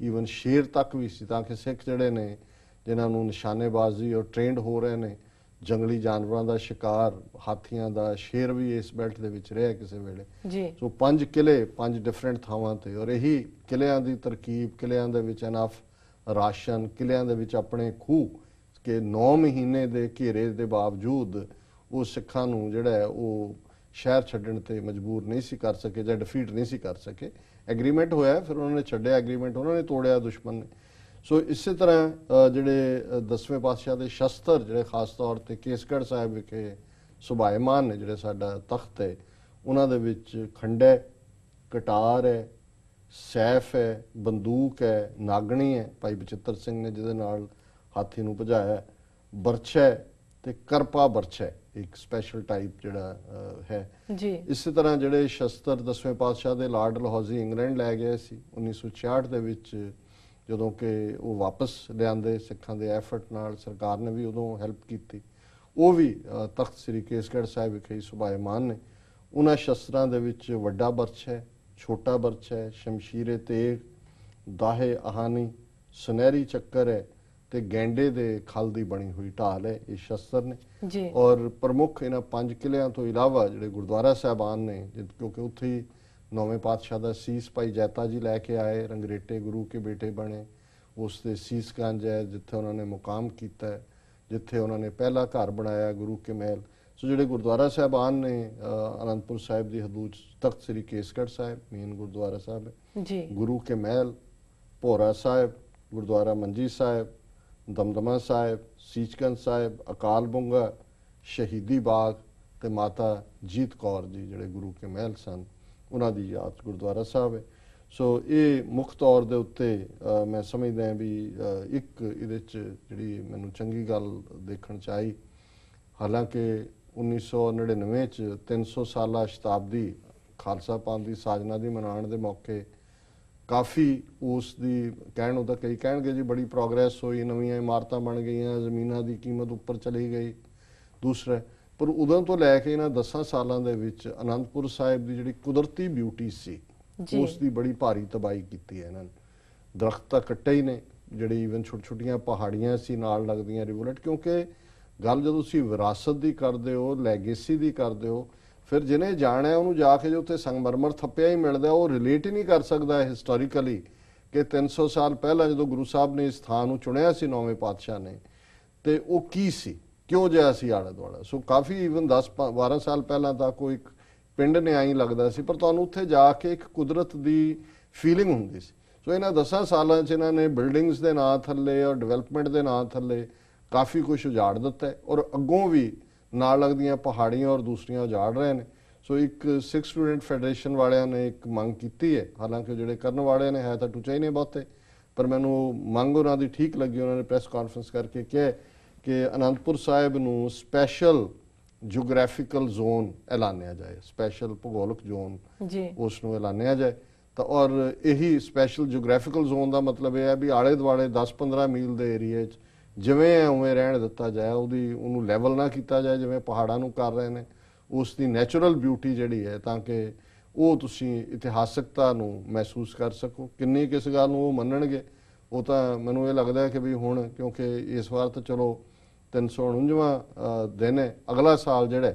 ਈਵਨ ਸ਼ੇਰ ਤੱਕ ਵੀ ਸੀ, ਤਾਂ ਕਿ ਸਿੱਖ ਜਿਹੜੇ ਨੇ ਜਿਨ੍ਹਾਂ ਨੂੰ ਨਿਸ਼ਾਨੇਬਾਜ਼ੀ ਔਰ ਟ੍ਰੇਨਡ ਹੋ ਰਹੇ ਨੇ, ਜੰਗਲੀ ਜਾਨਵਰਾਂ ਦਾ ਸ਼ਿਕਾਰ, ਹਾਥੀਆਂ ਦਾ, ਸ਼ੇਰ ਵੀ ਇਸ ਬੈਲਟ ਦੇ ਵਿੱਚ ਰਿਹਾ ਕਿਸੇ ਵੇਲੇ ਜੀ। ਸੋ 5 ਕਿਲੇ 5 ਡਿਫਰੈਂਟ ਥਾਵਾਂ ਤੇ, ਔਰ ਇਹੀ ਕਿਲਿਆਂ ਦੀ ਤਰਕੀਬ, ਕਿਲਿਆਂ ਦੇ ਵਿੱਚ ਇਨਫ ਰਾਸ਼ਨ, ਕਿਲਿਆਂ ਦੇ ਵਿੱਚ ਆਪਣੇ ਖੂਹ ਕਿ 9 ਮਹੀਨੇ ਦੇ ਘੇਰੇ ਦੇ ਬਾਵਜੂਦ ਉਹ ਸਿੱਖਾਂ ਨੂੰ ਜਿਹੜਾ ਹੈ ਉਹ ਸ਼ਹਿਰ ਛੱਡਣ ਤੇ ਮਜਬੂਰ ਨਹੀਂ ਸੀ ਕਰ ਸਕੇ ਜਾਂ ਡਿਫੀਟ ਨਹੀਂ ਸੀ ਕਰ ਸਕੇ। ਐਗਰੀਮੈਂਟ ਹੋਇਆ, ਫਿਰ ਉਹਨਾਂ ਨੇ ਛੱਡਿਆ ਐਗਰੀਮੈਂਟ, ਉਹਨਾਂ ਨੇ ਤੋੜਿਆ ਦੁਸ਼ਮਣ ਨੇ। ਸੋ ਇਸੇ ਤਰ੍ਹਾਂ ਜਿਹੜੇ 10ਵੇਂ ਪਾਤਸ਼ਾਹ ਦੇ ਸ਼ਸਤਰ ਜਿਹੜੇ ਖਾਸ ਤੌਰ ਤੇ ਕੇਸਗੜ੍ਹ ਸਾਹਿਬ ਵਿਖੇ ਸੁਭਾਇਮਾਨ ਨੇ, ਜਿਹੜੇ ਸਾਡਾ ਤਖਤ ਹੈ, ਉਹਨਾਂ ਦੇ ਵਿੱਚ ਖੰਡਾ ਹੈ, ਕਟਾਰ ਹੈ, ਸੈਫ ਹੈ, ਬੰਦੂਕ ਹੈ, ਨਾਗਣੀ ਹੈ ਭਾਈ ਬਚਿੱਤਰ ਸਿੰਘ ਨੇ ਜਿਹਦੇ ਨਾਲ ਹਾਥੀ ਨੂੰ ਭਜਾਇਆ, ਬਰਛਾ ਤੇ ਕਰਪਾ ਬਰਛਾ, ਇੱਕ ਸਪੈਸ਼ਲ ਟਾਈਪ ਜਿਹੜਾ ਹੈ ਜੀ। ਇਸੇ ਤਰ੍ਹਾਂ ਜਿਹੜੇ ਸ਼ਸਤਰ 10ਵੇਂ ਪਾਤਸ਼ਾਹ ਦੇ ਲਾਰਡ ਡਲਹੌਜ਼ੀ ਇੰਗਲੈਂਡ ਲੈ ਗਏ ਸੀ 1966 ਦੇ ਵਿੱਚ, ਜਦੋਂ ਕਿ ਉਹ ਵਾਪਸ ਲਿਆਂਦੇ ਸਿੱਖਾਂ ਦੇ ਐਫਰਟ ਨਾਲ, ਸਰਕਾਰ ਨੇ ਵੀ ਉਦੋਂ ਹੈਲਪ ਕੀਤੀ, ਉਹ ਵੀ ਤਖਤ ਸ੍ਰੀ ਕੇਸਗੜ੍ਹ ਸਾਹਿਬ ਵਿਖੇ ਸੁਭਾਇਮਾਨ ਨੇ। ਉਹਨਾਂ ਸ਼ਸਤਰਾਂ ਦੇ ਵਿੱਚ ਵੱਡਾ ਬਰਛਾ ਹੈ, ਛੋਟਾ ਬਰਛਾ ਹੈ, ਸ਼ਮਸ਼ੀਰੇ ਤੇਗ, ਦਾਹੇ ਆਹਾਨੀ, ਸੁਨਹਿਰੀ ਚੱਕਰ ਹੈ ਤੇ ਗੈਂਡੇ ਦੇ ਖਲ ਦੀ ਬਣੀ ਹੋਈ ਢਾਲ ਹੈ, ਇਹ ਸ਼ਸਤਰ ਨੇ ਜੀ। ਔਰ ਪ੍ਰਮੁੱਖ ਇਹਨਾਂ 5 ਕਿਲਿਆਂ ਤੋਂ ਇਲਾਵਾ ਜਿਹੜੇ ਗੁਰਦੁਆਰਾ ਸਾਹਿਬਾਨ ਨੇ, ਕਿਉਂਕਿ ਉੱਥੇ ਹੀ 9ਵੇਂ ਪਾਤਸ਼ਾਹ ਦਾ ਸੀਸ ਭਾਈ ਜੈਤਾ ਜੀ ਲੈ ਕੇ ਆਏ, ਰੰਗਰੇਟੇ ਗੁਰੂ ਕੇ ਬੇਟੇ ਬਣੇ, ਉਸ ਦੇ ਸੀਸ ਗੰਜ ਹੈ ਜਿੱਥੇ ਉਹਨਾਂ ਨੇ ਮੁਕਾਮ ਕੀਤਾ ਹੈ, ਜਿੱਥੇ ਉਹਨਾਂ ਨੇ ਪਹਿਲਾ ਘਰ ਬਣਾਇਆ ਗੁਰੂ ਕੇ ਮਹਿਲ। ਸੋ ਜਿਹੜੇ ਗੁਰਦੁਆਰਾ ਸਾਹਿਬਾਨ ਨੇ ਆਨੰਦਪੁਰ ਸਾਹਿਬ ਦੀ ਹਦੂਦ, ਤਖਤ ਸ੍ਰੀ ਕੇਸਗੜ੍ਹ ਸਾਹਿਬ ਮੇਨ ਗੁਰਦੁਆਰਾ ਸਾਹਿਬ ਹੈ ਜੀ, ਗੁਰੂ ਕੇ ਮਹਿਲ, ਭੋਰਾ ਸਾਹਿਬ, ਗੁਰਦੁਆਰਾ ਮੰਜੀ ਸਾਹਿਬ, ਦਮਦਮਾ ਸਾਹਿਬ, ਸੀਚਗੰਜ ਸਾਹਿਬ, ਅਕਾਲ ਬੁੰਗਾ, ਸ਼ਹੀਦੀ ਬਾਗ ਤੇ ਮਾਤਾ ਜੀਤ ਕੌਰ ਜੀ ਜਿਹੜੇ ਗੁਰੂ ਕੇ ਮਹਿਲ ਸਨ, ਉਹਨਾਂ ਦੀ ਯਾਦ ਗੁਰਦੁਆਰਾ ਸਾਹਿਬ ਹੈ। ਸੋ ਇਹ ਮੁੱਖ ਤੌਰ ਦੇ ਉੱਤੇ ਮੈਂ ਸਮਝਦਾ ਵੀ ਇੱਕ ਇਹਦੇ 'ਚ ਜਿਹੜੀ ਮੈਨੂੰ ਚੰਗੀ ਗੱਲ ਦੇਖਣ 'ਚ ਆਈ, ਹਾਲਾਂਕਿ 1999 'ਚ 300 ਸਾਲਾ ਸ਼ਤਾਬਦੀ ਖਾਲਸਾ ਪੰਥ ਦੀ ਸਾਜਨਾ ਦੀ ਮਨਾਉਣ ਦੇ ਮੌਕੇ ਕਾਫੀ ਉਸ ਦੀ ਕਹਿਣ ਉਹਦਾ ਕਈ ਕਹਿਣਗੇ ਜੀ ਬੜੀ ਪ੍ਰੋਗਰੈਸ ਹੋਈ, ਨਵੀਆਂ ਇਮਾਰਤਾਂ ਬਣ ਗਈਆਂ, ਜ਼ਮੀਨਾਂ ਦੀ ਕੀਮਤ ਉੱਪਰ ਚਲੀ ਗਈ। ਦੂਸਰਾ, ਪਰ ਉਦੋਂ ਤੋਂ ਲੈ ਕੇ ਇਹਨਾਂ 10 ਸਾਲਾਂ ਦੇ ਵਿੱਚ ਆਨੰਦਪੁਰ ਸਾਹਿਬ ਦੀ ਜਿਹੜੀ ਕੁਦਰਤੀ ਬਿਊਟੀ ਸੀ,
ਜੀ।
ਉਸ ਦੀ ਬੜੀ ਭਾਰੀ ਤਬਾਹੀ ਕੀਤੀ ਹੈ ਇਹਨਾਂ ਨੇ। ਦਰਖਤ ਤਾਂ ਕੱਟੇ ਹੀ ਨੇ, ਜਿਹੜੀ ਈਵਨ ਛੋਟੀਆਂ ਪਹਾੜੀਆਂ ਸੀ ਨਾਲ ਲੱਗਦੀਆਂ ਰਿਵਰਟ, ਕਿਉਂਕਿ ਗੱਲ ਜਦੋਂ ਤੁਸੀਂ ਵਿਰਾਸਤ ਦੀ ਕਰਦੇ ਹੋ, ਲੈਗੇਸੀ ਦੀ ਕਰਦੇ ਹੋ, ਫਿਰ ਜਿਹਨੇ ਜਾਣਾ ਉਹਨੂੰ ਜਾ ਕੇ ਜੋ ਉੱਥੇ ਸੰਗਮਰਮਰ ਥੱਪਿਆ ਹੀ ਮਿਲਦਾ, ਉਹ ਰਿਲੇਟ ਹੀ ਨਹੀਂ ਕਰ ਸਕਦਾ ਹਿਸਟੋਰੀਕਲੀ ਕਿ 300 ਸਾਲ ਪਹਿਲਾਂ ਜਦੋਂ ਗੁਰੂ ਸਾਹਿਬ ਨੇ ਇਸ ਥਾਂ ਨੂੰ ਚੁਣਿਆ ਸੀ 9ਵੇਂ ਪਾਤਸ਼ਾਹ ਨੇ, ਤੇ ਉਹ ਕੀ ਸੀ, ਕਿਉਂ ਜਿਹਾ ਸੀ ਆਲਾ ਦੁਆਲਾ। ਸੋ ਕਾਫੀ ਈਵਨ 10-12 ਸਾਲ ਪਹਿਲਾਂ ਤਾਂ ਕੋਈ ਪਿੰਡ ਨੇ ਆਈ ਲੱਗਦਾ ਸੀ, ਪਰ ਤੁਹਾਨੂੰ ਉੱਥੇ ਜਾ ਕੇ ਇੱਕ ਕੁਦਰਤ ਦੀ ਫੀਲਿੰਗ ਹੁੰਦੀ ਸੀ। ਸੋ ਇਹਨਾਂ 10 ਸਾਲਾਂ 'ਚ ਇਹਨਾਂ ਨੇ ਬਿਲਡਿੰਗਸ ਦੇ ਨਾਂ ਥੱਲੇ ਔਰ ਡਿਵੈਲਪਮੈਂਟ ਦੇ ਨਾਂ ਥੱਲੇ ਕਾਫੀ ਕੁਝ ਉਜਾੜ ਦਿੱਤਾ ਹੈ, ਔਰ ਅੱਗੋਂ ਵੀ ਨਾਲ ਲੱਗਦੀਆਂ ਪਹਾੜੀਆਂ ਔਰ ਦੂਸਰੀਆਂ ਉਜਾੜ ਰਹੇ ਨੇ। ਸੋ ਇੱਕ ਸਿੱਖ ਸਟੂਡੈਂਟ ਫੈਡਰੇਸ਼ਨ ਵਾਲਿਆਂ ਨੇ ਇੱਕ ਮੰਗ ਕੀਤੀ ਹੈ, ਹਾਲਾਂਕਿ ਜਿਹੜੇ ਕਰਨ ਵਾਲੇ ਨੇ ਹੈ ਤਾਂ ਟੁੱਚੇ ਨੇ ਬਹੁਤੇ, ਪਰ ਮੈਨੂੰ ਮੰਗ ਉਹਨਾਂ ਦੀ ਠੀਕ ਲੱਗੀ। ਉਹਨਾਂ ਨੇ ਪ੍ਰੈਸ ਕਾਨਫਰੰਸ ਕਰਕੇ ਕਿਹਾ ਕਿ ਅਨੰਦਪੁਰ ਸਾਹਿਬ ਨੂੰ ਸਪੈਸ਼ਲ ਜਿਓਗ੍ਰਾਫੀਕਲ ਜ਼ੋਨ ਐਲਾਨਿਆ ਜਾਏ, ਸਪੈਸ਼ਲ ਭੂਗੋਲਿਕ ਜ਼ੋਨ
ਜੀ
ਉਸ ਨੂੰ ਐਲਾਨਿਆ ਜਾਏ। ਤਾਂ ਔਰ ਇਹੀ ਸਪੈਸ਼ਲ ਜਿਓਗ੍ਰਾਫੀਕਲ ਜ਼ੋਨ ਦਾ ਮਤਲਬ ਇਹ ਹੈ ਵੀ ਆਲੇ ਦੁਆਲੇ 10-15 ਮੀਲ ਦੇ ਏਰੀਏ 'ਚ ਜਿਵੇਂ ਹੈ ਉਵੇਂ ਰਹਿਣ ਦਿੱਤਾ ਜਾਏ, ਉਹਨੂੰ ਲੈਵਲ ਨਾ ਕੀਤਾ ਜਾਏ ਜਿਵੇਂ ਪਹਾੜਾਂ ਨੂੰ ਕਰ ਰਹੇ ਨੇ। ਉਸ ਦੀ ਨੈਚੁਰਲ ਬਿਊਟੀ ਜਿਹੜੀ ਹੈ, ਤਾਂ ਕਿ ਉਹ ਤੁਸੀਂ ਇਤਿਹਾਸਕਤਾ ਨੂੰ ਮਹਿਸੂਸ ਕਰ ਸਕੋ। ਕਿੰਨੀ ਕਿਸ ਗੱਲ ਨੂੰ ਉਹ ਮੰਨਣਗੇ, ਉਹ ਤਾਂ ਮੈਨੂੰ ਇਹ ਲੱਗਦਾ ਕਿ ਵੀ ਹੁਣ, ਕਿਉਂਕਿ ਇਸ ਵਾਰ ਤਾਂ ਚਲੋ 349ਵਾਂ ਦਿਨ ਹੈ, ਅਗਲਾ ਸਾਲ ਜਿਹੜਾ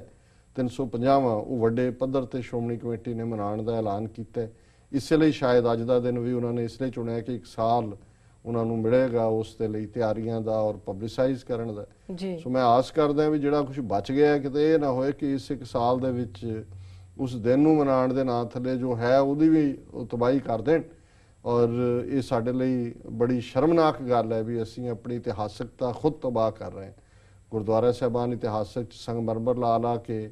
350ਵਾਂ ਉਹ ਵੱਡੇ ਪੱਧਰ ਤੇ ਸ਼੍ਰੋਮਣੀ ਕਮੇਟੀ ਨੇ ਮਨਾਉਣ ਦਾ ਐਲਾਨ ਕੀਤਾ। ਇਸੇ ਲਈ ਸ਼ਾਇਦ ਅੱਜ ਦਾ ਦਿਨ ਵੀ ਉਹਨਾਂ ਨੇ ਇਸ ਲਈ ਚੁਣਿਆ ਕਿ ਇੱਕ ਸਾਲ ਉਹਨਾਂ ਨੂੰ ਮਿਲੇਗਾ ਉਸ ਦੇ ਲਈ ਤਿਆਰੀਆਂ ਦਾ ਔਰ ਪਬਲਿਸਾਈਜ਼ ਕਰਨ ਦਾ।
ਜੀ
ਸੋ ਮੈਂ ਆਸ ਕਰਦਾ ਵੀ ਜਿਹੜਾ ਕੁਝ ਬਚ ਗਿਆ, ਕਿਤੇ ਇਹ ਨਾ ਹੋਏ ਕਿ ਇਸ ਇੱਕ ਸਾਲ ਦੇ ਵਿੱਚ ਉਸ ਦਿਨ ਨੂੰ ਮਨਾਉਣ ਦੇ ਨਾਂ ਥੱਲੇ ਜੋ ਹੈ ਉਹਦੀ ਵੀ ਉਹ ਤਬਾਹੀ ਕਰ ਦੇਣ। ਔਰ ਇਹ ਸਾਡੇ ਲਈ ਬੜੀ ਸ਼ਰਮਨਾਕ ਗੱਲ ਹੈ ਵੀ ਅਸੀਂ ਆਪਣੀ ਇਤਿਹਾਸਕਤਾ ਖੁਦ ਤਬਾਹ ਕਰ ਰਹੇ ਹਾਂ। ਗੁਰਦੁਆਰਾ ਸਾਹਿਬਾਨ ਇਤਿਹਾਸਕ ਸੰਗਮਰਮਰ ਲਾ ਲਾ ਕੇ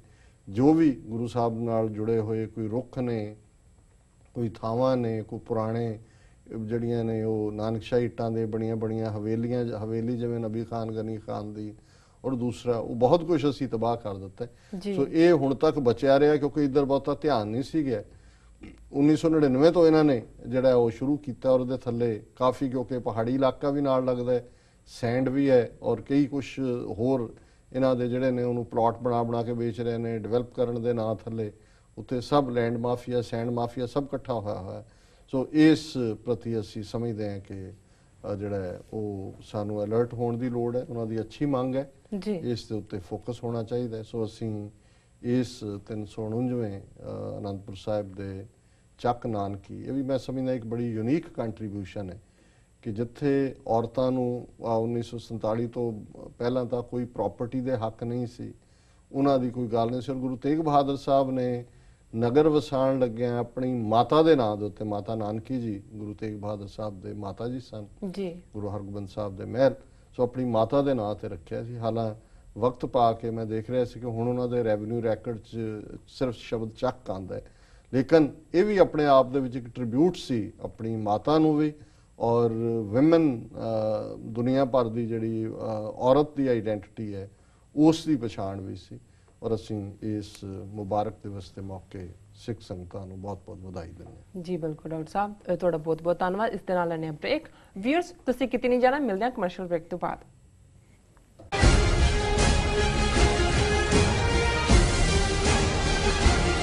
ਜੋ ਵੀ ਗੁਰੂ ਸਾਹਿਬ ਨਾਲ ਜੁੜੇ ਹੋਏ ਕੋਈ ਰੁੱਖ ਨੇ, ਕੋਈ ਥਾਵਾਂ ਨੇ, ਕੋਈ ਪੁਰਾਣੇ ਜਿਹੜੀਆਂ ਨੇ ਉਹ ਨਾਨਕਸ਼ਾਹੀ ਇੱਟਾਂ ਦੇ ਬਣੀਆਂ ਹਵੇਲੀ ਜਿਵੇਂ ਨਬੀ ਖਾਨ ਗਨੀ ਖਾਨ ਦੀ, ਔਰ ਦੂਸਰਾ ਉਹ ਬਹੁਤ ਕੁਝ ਅਸੀਂ ਤਬਾਹ ਕਰ ਦਿੱਤਾ। ਸੋ ਇਹ ਹੁਣ ਤੱਕ ਬਚਿਆ ਰਿਹਾ ਕਿਉਂਕਿ ਇੱਧਰ ਬਹੁਤਾ ਧਿਆਨ ਨਹੀਂ ਸੀ ਗਿਆ। 1999 ਤੋਂ ਇਹਨਾਂ ਨੇ ਜਿਹੜਾ ਉਹ ਸ਼ੁਰੂ ਕੀਤਾ, ਔਰ ਉਹਦੇ ਥੱਲੇ ਕਾਫੀ, ਕਿਉਂਕਿ ਪਹਾੜੀ ਇਲਾਕਾ ਵੀ ਨਾਲ ਲੱਗਦਾ ਹੈ, ਸੈਂਡ ਵੀ ਹੈ, ਔਰ ਕਈ ਕੁਝ ਹੋਰ ਇਹਨਾਂ ਦੇ ਜਿਹੜੇ ਨੇ ਉਹਨੂੰ ਪਲਾਟ ਬਣਾ ਕੇ ਵੇਚ ਰਹੇ ਨੇ ਡਿਵੈਲਪ ਕਰਨ ਦੇ ਨਾਂ ਥੱਲੇ। ਉੱਥੇ ਸਭ ਲੈਂਡ ਮਾਫੀਆ, ਸੈਂਡ ਮਾਫੀਆ ਸਭ ਇਕੱਠਾ ਹੋਇਆ ਹੈ। ਸੋ ਇਸ ਪ੍ਰਤੀ ਅਸੀਂ ਸਮਝਦੇ ਹਾਂ ਕਿ ਜਿਹੜਾ ਉਹ ਸਾਨੂੰ ਅਲਰਟ ਹੋਣ ਦੀ ਲੋੜ ਹੈ। ਉਹਨਾਂ ਦੀ ਅੱਛੀ ਮੰਗ ਹੈ, ਇਸ ਦੇ ਉੱਤੇ ਫੋਕਸ ਹੋਣਾ ਚਾਹੀਦਾ। ਸੋ ਅਸੀਂ ਇਸ 349ਵੇਂ ਅਨੰਦਪੁਰ ਸਾਹਿਬ ਦੇ ਚੱਕ ਨਾਨਕੀ, ਇਹ ਵੀ ਮੈਂ ਸਮਝਦਾ ਇੱਕ ਬੜੀ ਯੂਨੀਕ ਕੰਟਰੀਬਿਊਸ਼ਨ ਹੈ ਕਿ ਜਿੱਥੇ ਔਰਤਾਂ ਨੂੰ 1947 ਤੋਂ ਪਹਿਲਾਂ ਤਾਂ ਕੋਈ ਪ੍ਰਾਪਰਟੀ ਦੇ ਹੱਕ ਨਹੀਂ ਸੀ, ਉਹਨਾਂ ਦੀ ਕੋਈ ਗੱਲ ਨਹੀਂ ਸੀ। ਔਰ ਗੁਰੂ ਤੇਗ ਬਹਾਦਰ ਸਾਹਿਬ ਨੇ ਨਗਰ ਵਸਾਉਣ ਲੱਗਿਆ ਆਪਣੀ ਮਾਤਾ ਦੇ ਨਾਂ ਦੇ ਉੱਤੇ, ਮਾਤਾ ਨਾਨਕੀ ਜੀ ਗੁਰੂ ਤੇਗ ਬਹਾਦਰ ਸਾਹਿਬ ਦੇ ਮਾਤਾ ਜੀ ਸਨ ਜੀ, ਗੁਰੂ ਹਰਗੋਬਿੰਦ ਸਾਹਿਬ ਦੇ ਮਹਿਲ। ਸੋ ਆਪਣੀ ਮਾਤਾ ਦੇ ਨਾਂ ਤੇ ਰੱਖਿਆ ਸੀ। ਹਾਲਾਂ ਵਕਤ ਪਾ ਕੇ ਮੈਂ ਦੇਖ ਰਿਹਾ ਸੀ ਕਿ ਹੁਣ ਉਹਨਾਂ ਦੇ ਰੈਵਨਿਊ ਰੈਕਡ 'ਚ ਸਿਰਫ ਸ਼ਬਦ ਚੱਕ ਆਉਂਦਾ ਹੈ, ਲੇਕਿਨ ਇਹ ਵੀ ਆਪਣੇ ਆਪ ਦੇ ਵਿੱਚ ਇੱਕ ਟ੍ਰਿਬਿਊਟ ਸੀ ਆਪਣੀ ਮਾਤਾ ਨੂੰ ਵੀ, ਔਰ ਵਿਮਨ ਦੁਨੀਆ ਭਰ ਦੀ ਜਿਹੜੀ ਔਰਤ ਦੀ ਆਈਡੈਂਟੀਟੀ ਹੈ ਉਸ ਦੀ ਪਛਾਣ ਵੀ ਸੀ। ਔਰ ਅਸੀਂ ਇਸ ਮੁਬਾਰਕ ਦਿਵਸ ਦੇ ਮੌਕੇ ਸਿੱਖ ਸੰਗਤਾਂ ਨੂੰ ਬਹੁਤ-ਬਹੁਤ ਵਧਾਈ ਦਿੰਦੇ ਹਾਂ। ਜੀ
ਬਿਲਕੁਲ ਡਾਕਟਰ ਸਾਹਿਬ, ਤੁਹਾਡਾ ਬਹੁਤ-ਬਹੁਤ ਧੰਨਵਾਦ। ਇਸ ਦੇ ਨਾਲ ਲੈਣੇ ਬ੍ਰੇਕ। ਵੀਅਰਸ ਤੁਸੀਂ ਕਿਤੇ ਨਹੀਂ ਜਾਣਾ, ਮਿਲਦੇ ਹਾਂ ਕਮਰਸ਼ੀਅਲ ਬ੍ਰੇਕ ਤੋਂ ਬਾਅਦ।